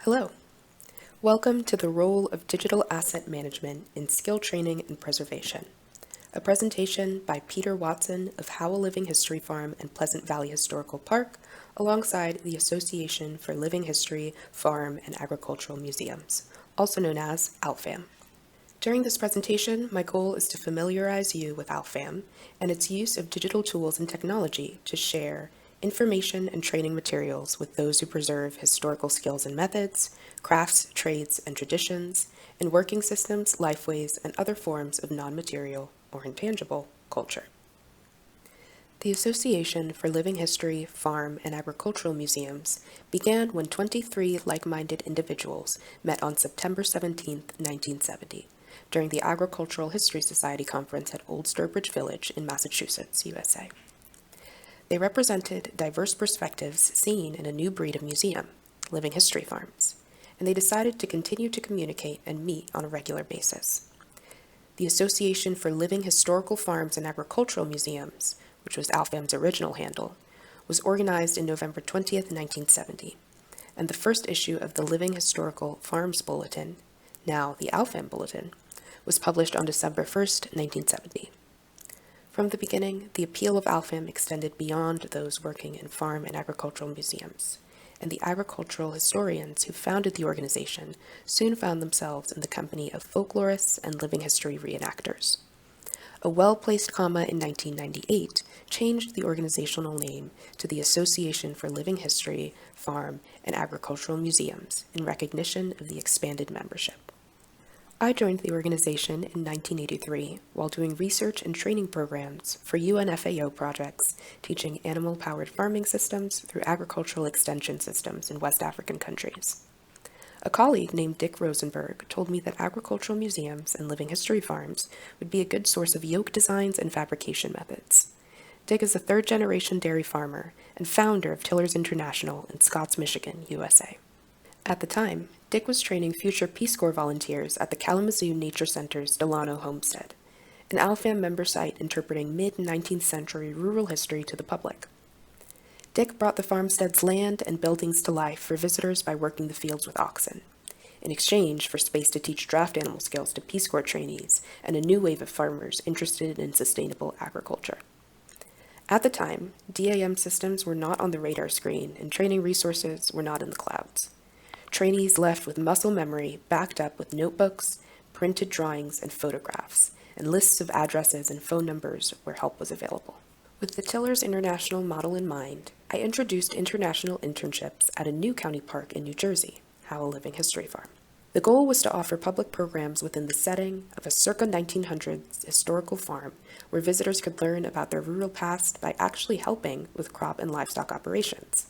Hello. Welcome to the Role of Digital Asset Management in Skill Training and Preservation, a presentation by Peter Watson of Howell Living History Farm and Pleasant Valley Historical Park, alongside the Association for Living History, Farm, and Agricultural Museums, also known as ALHFAM. During this presentation, my goal is to familiarize you with ALHFAM and its use of digital tools and technology to share information and training materials with those who preserve historical skills and methods, crafts, trades, and traditions, and working systems, lifeways, and other forms of non-material or intangible culture. The Association for Living History, Farm, and Agricultural Museums began when 23 like-minded individuals met on September 17, 1970, during the Agricultural History Society Conference at Old Sturbridge Village in Massachusetts, USA. They represented diverse perspectives seen in a new breed of museum, living history farms, and they decided to continue to communicate and meet on a regular basis. The Association for Living Historical Farms and Agricultural Museums, which was ALHFAM's original handle, was organized in November 20, 1970, and the first issue of the Living Historical Farms Bulletin, now the ALHFAM Bulletin, was published on December 1, 1970. From the beginning, the appeal of ALHFAM extended beyond those working in farm and agricultural museums, and the agricultural historians who founded the organization soon found themselves in the company of folklorists and living history reenactors. A well-placed comma in 1998 changed the organizational name to the Association for Living History, Farm, and Agricultural Museums in recognition of the expanded membership. I joined the organization in 1983 while doing research and training programs for UNFAO projects teaching animal-powered farming systems through agricultural extension systems in West African countries. A colleague named Dick Rosenberg told me that agricultural museums and living history farms would be a good source of yoke designs and fabrication methods. Dick is a third-generation dairy farmer and founder of Tillers International in Scotts, Michigan, USA. At the time, Dick was training future Peace Corps volunteers at the Kalamazoo Nature Center's Delano Homestead, an ALHFAM member site interpreting mid-19th century rural history to the public. Dick brought the farmstead's land and buildings to life for visitors by working the fields with oxen, in exchange for space to teach draft animal skills to Peace Corps trainees and a new wave of farmers interested in sustainable agriculture. At the time, DAM systems were not on the radar screen and training resources were not in the clouds. Trainees left with muscle memory backed up with notebooks, printed drawings, and photographs, and lists of addresses and phone numbers where help was available. With the Tillers International model in mind, I introduced international internships at a new county park in New Jersey, Howell Living History Farm. The goal was to offer public programs within the setting of a circa 1900s historical farm where visitors could learn about their rural past by actually helping with crop and livestock operations.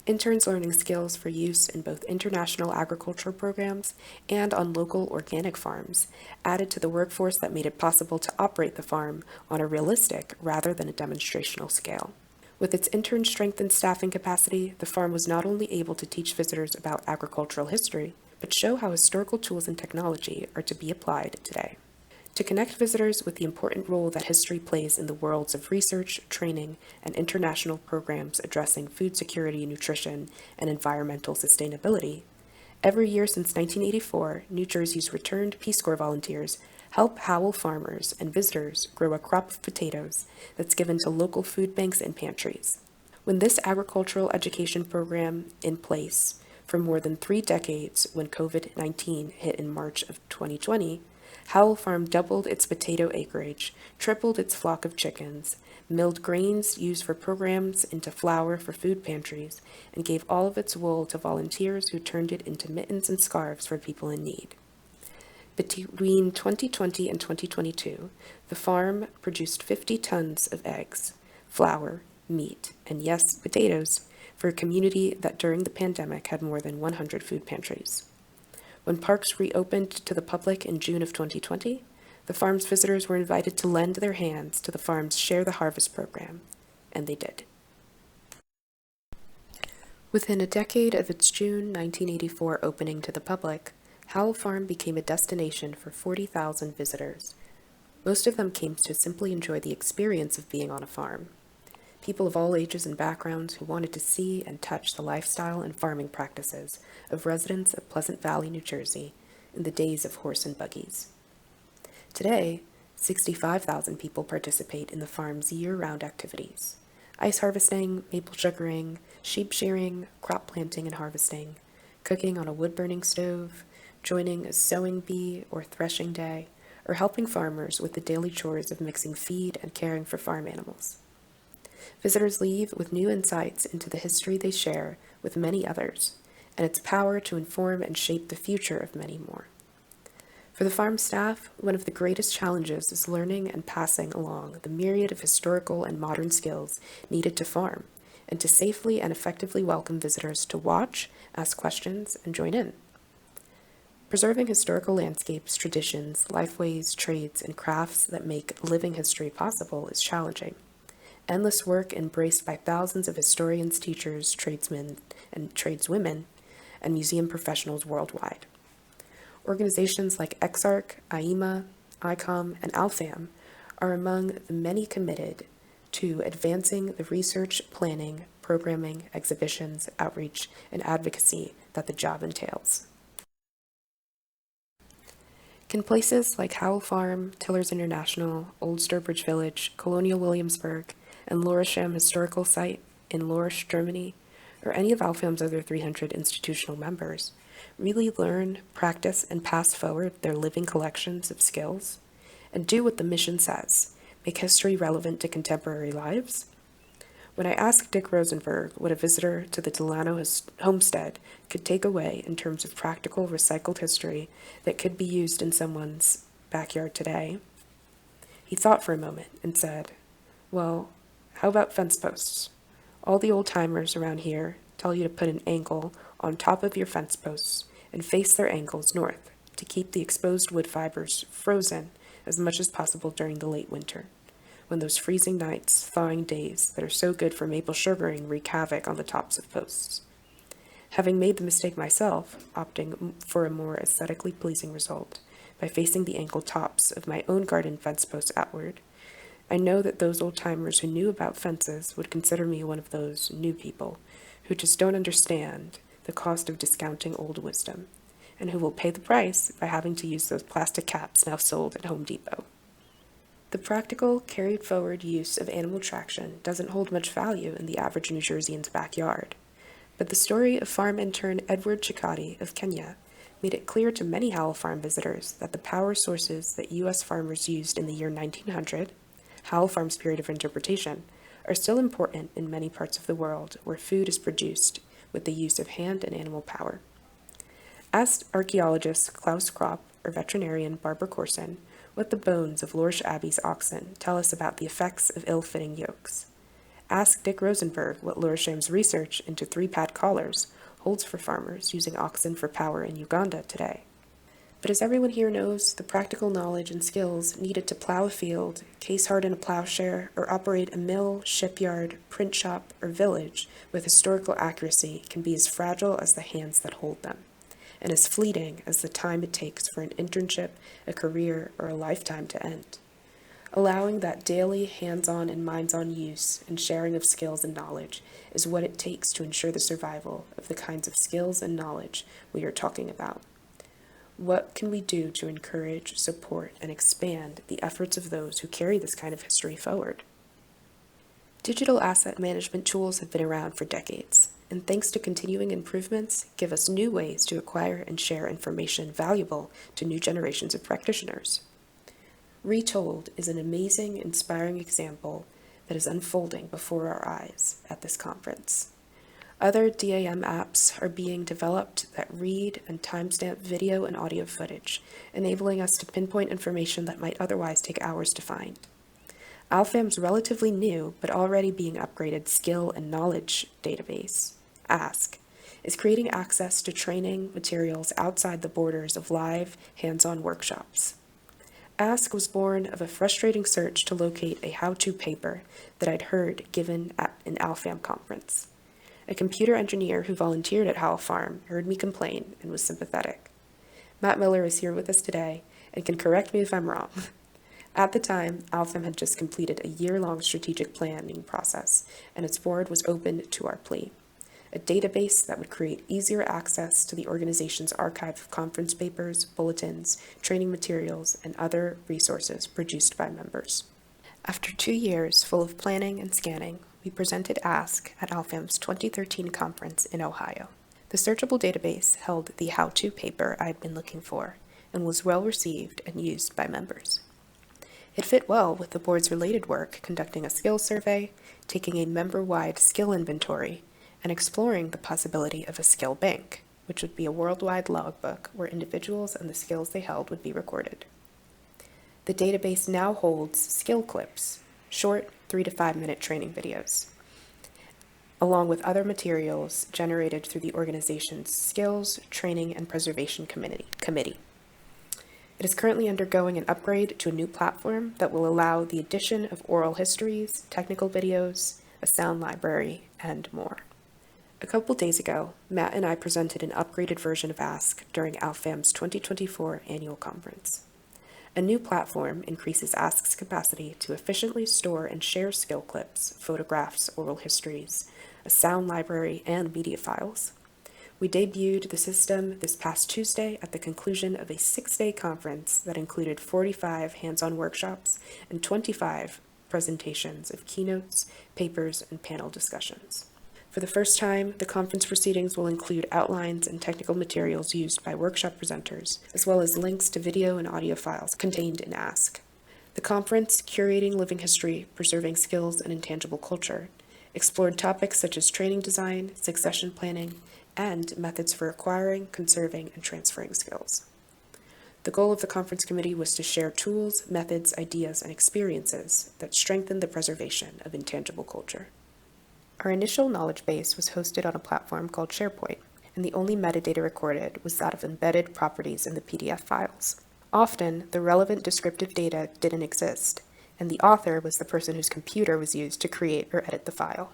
Interns learning skills for use in both international agriculture programs and on local organic farms added to the workforce that made it possible to operate the farm on a realistic rather than a demonstrational scale. With its intern strength and staffing capacity, the farm was not only able to teach visitors about agricultural history, but show how historical tools and technology are to be applied today. To connect visitors with the important role that history plays in the worlds of research, training, and international programs addressing food security, nutrition, and environmental sustainability, every year since 1984, New Jersey's returned Peace Corps volunteers help Howell farmers and visitors grow a crop of potatoes that's given to local food banks and pantries. When this agricultural education program in place for more than 3 decades when COVID-19 hit in March of 2020, Howell Farm doubled its potato acreage, tripled its flock of chickens, milled grains used for programs into flour for food pantries, and gave all of its wool to volunteers who turned it into mittens and scarves for people in need. Between 2020 and 2022, the farm produced 50 tons of eggs, flour, meat, and yes, potatoes, for a community that during the pandemic had more than 100 food pantries. When parks reopened to the public in June of 2020, the farm's visitors were invited to lend their hands to the farm's Share the Harvest program, and they did. Within a decade of its June 1984 opening to the public, Howell Farm became a destination for 40,000 visitors. Most of them came to simply enjoy the experience of being on a farm. people of all ages and backgrounds who wanted to see and touch the lifestyle and farming practices of residents of Pleasant Valley, New Jersey, in the days of horse and buggies. Today, 65,000 people participate in the farm's year-round activities: ice harvesting, maple sugaring, sheep shearing, crop planting and harvesting, cooking on a wood-burning stove, joining a sowing bee or threshing day, or helping farmers with the daily chores of mixing feed and caring for farm animals. Visitors leave with new insights into the history they share with many others, and its power to inform and shape the future of many more. For the farm staff, one of the greatest challenges is learning and passing along the myriad of historical and modern skills needed to farm, and to safely and effectively welcome visitors to watch, ask questions, and join in. Preserving historical landscapes, traditions, lifeways, trades, and crafts that make living history possible is challenging. Endless work embraced by thousands of historians, teachers, tradesmen, and tradeswomen, and museum professionals worldwide. Organizations like EXARC, IEMA, ICOM, and ALHFAM are among the many committed to advancing the research, planning, programming, exhibitions, outreach, and advocacy that the job entails. Can places like Howell Farm, Tillers International, Old Sturbridge Village, Colonial Williamsburg, and Lorisham Historical Site in Lorisch, Germany, or any of ALHFAM's other 300 institutional members, really learn, practice, and pass forward their living collections of skills, and do what the mission says, make history relevant to contemporary lives? When I asked Dick Rosenberg what a visitor to the Delano homestead could take away in terms of practical recycled history that could be used in someone's backyard today, he thought for a moment and said, "Well, how about fence posts? All the old-timers around here tell you to put an angle on top of your fence posts and face their angles north to keep the exposed wood fibers frozen as much as possible during the late winter, when those freezing nights, thawing days that are so good for maple sugaring wreak havoc on the tops of posts. Having made the mistake myself, opting for a more aesthetically pleasing result by facing the angle tops of my own garden fence posts outward, I know that those old-timers who knew about fences would consider me one of those new people who just don't understand the cost of discounting old wisdom, and who will pay the price by having to use those plastic caps now sold at Home Depot." The practical, carried-forward use of animal traction doesn't hold much value in the average New Jerseyans' backyard, but the story of farm intern Edward Chikati of Kenya made it clear to many Howell Farm visitors that the power sources that U.S. farmers used in the year 1900, Howell Farm's period of interpretation, are still important in many parts of the world where food is produced with the use of hand and animal power. Asked archaeologist Klaus Kropp or veterinarian Barbara Corson what the bones of Lorisch Abbey's oxen tell us about the effects of ill-fitting yokes. Ask Dick Rosenberg what Lorisham's research into three-pad collars holds for farmers using oxen for power in Uganda today. But as everyone here knows, the practical knowledge and skills needed to plow a field, case-harden a plowshare, or operate a mill, shipyard, print shop, or village with historical accuracy can be as fragile as the hands that hold them, and as fleeting as the time it takes for an internship, a career, or a lifetime to end. Allowing that daily hands-on and minds-on use and sharing of skills and knowledge is what it takes to ensure the survival of the kinds of skills and knowledge we are talking about. What can we do to encourage, support, and expand the efforts of those who carry this kind of history forward? Digital asset management tools have been around for decades, and thanks to continuing improvements, give us new ways to acquire and share information valuable to new generations of practitioners. RETOLD is an amazing, inspiring example that is unfolding before our eyes at this conference. Other DAM apps are being developed that read and timestamp video and audio footage, enabling us to pinpoint information that might otherwise take hours to find. ALHFAM's relatively new, but already being upgraded skill and knowledge database, ASK, is creating access to training materials outside the borders of live, hands-on workshops. ASK was born of a frustrating search to locate a how-to paper that I'd heard given at an ALHFAM conference. A computer engineer who volunteered at Howell Farm heard me complain and was sympathetic. Matt Miller is here with us today and can correct me if I'm wrong. At the time, ALHFAM had just completed a year-long strategic planning process, and its board was open to our plea. A database that would create easier access to the organization's archive of conference papers, bulletins, training materials, and other resources produced by members. After 2 years full of planning and scanning, we presented ASK at ALHFAM's 2013 conference in Ohio. The searchable database held the how-to paper I had been looking for and was well received and used by members. It fit well with the board's related work conducting a skills survey, taking a member-wide skill inventory, and exploring the possibility of a skill bank, which would be a worldwide logbook where individuals and the skills they held would be recorded. The database now holds skill clips, short 3 to 5 minute training videos, along with other materials generated through the organization's Skills, Training, and Preservation Committee. It is currently undergoing an upgrade to a new platform that will allow the addition of oral histories, technical videos, a sound library, and more. A couple days ago, Matt and I presented an upgraded version of ASK during ALHFAM's 2024 annual conference. A new platform increases ASK's capacity to efficiently store and share skill clips, photographs, oral histories, a sound library, and media files. We debuted the system this past Tuesday at the conclusion of a 6-day conference that included 45 hands-on workshops and 25 presentations of keynotes, papers, and panel discussions. For the first time, the conference proceedings will include outlines and technical materials used by workshop presenters, as well as links to video and audio files contained in ASK. The conference, Curating Living History, Preserving Skills and Intangible Culture, explored topics such as training design, succession planning, and methods for acquiring, conserving, and transferring skills. The goal of the conference committee was to share tools, methods, ideas, and experiences that strengthen the preservation of intangible culture. Our initial knowledge base was hosted on a platform called SharePoint, and the only metadata recorded was that of embedded properties in the PDF files. Often, the relevant descriptive data didn't exist, and the author was the person whose computer was used to create or edit the file.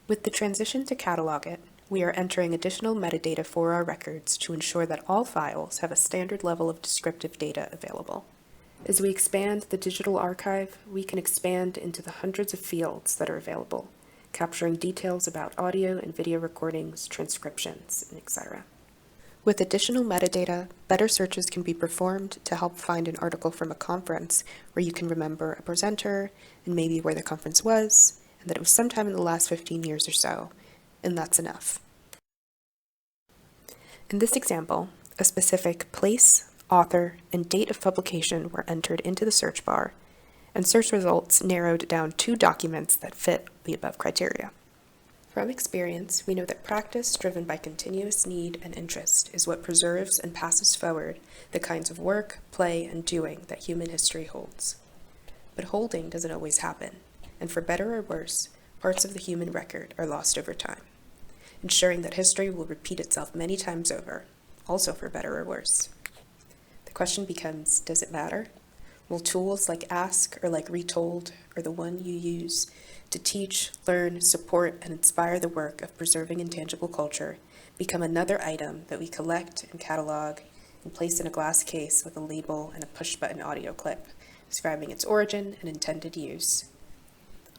With the transition to catalog it, we are entering additional metadata for our records to ensure that all files have a standard level of descriptive data available. As we expand the digital archive, we can expand into the hundreds of fields that are available, capturing details about audio and video recordings, transcriptions, and etc. With additional metadata, better searches can be performed to help find an article from a conference where you can remember a presenter and maybe where the conference was, and that it was sometime in the last 15 years or so, and that's enough. In this example, a specific place, author, and date of publication were entered into the search bar, and search results narrowed down 2 documents that fit the above criteria. From experience, we know that practice driven by continuous need and interest is what preserves and passes forward the kinds of work, play, and doing that human history holds. But holding doesn't always happen, and for better or worse, parts of the human record are lost over time, ensuring that history will repeat itself many times over, also for better or worse. The question becomes, does it matter? Will tools like ASK or like RETOLD, or the one you use to teach, learn, support, and inspire the work of preserving intangible culture become another item that we collect and catalog and place in a glass case with a label and a push-button audio clip describing its origin and intended use?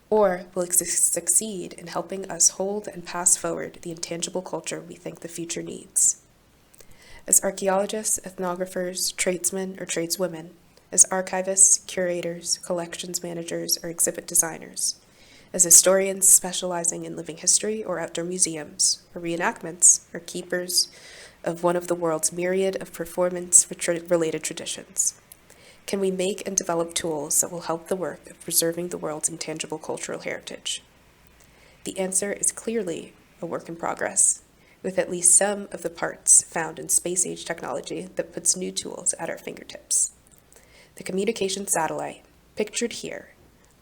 Or will it succeed in helping us hold and pass forward the intangible culture we think the future needs? As archaeologists, ethnographers, tradesmen, or tradeswomen, as archivists, curators, collections managers, or exhibit designers, as historians specializing in living history or outdoor museums, or reenactments, or keepers of one of the world's myriad of performance-related traditions. Can we make and develop tools that will help the work of preserving the world's intangible cultural heritage? The answer is clearly a work in progress, with at least some of the parts found in space-age technology that puts new tools at our fingertips. The communication satellite, pictured here,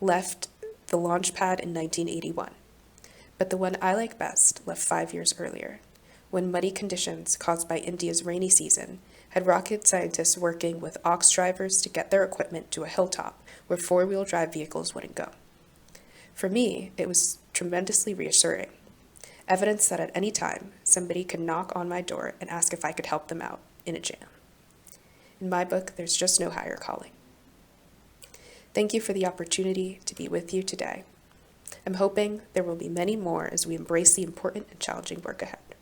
left the launch pad in 1981, but the one I like best left 5 years earlier, when muddy conditions caused by India's rainy season had rocket scientists working with ox drivers to get their equipment to a hilltop where 4-wheel drive vehicles wouldn't go. For me, it was tremendously reassuring, evidence that at any time somebody could knock on my door and ask if I could help them out in a jam. In my book, there's just no higher calling. Thank you for the opportunity to be with you today. I'm hoping there will be many more as we embrace the important and challenging work ahead.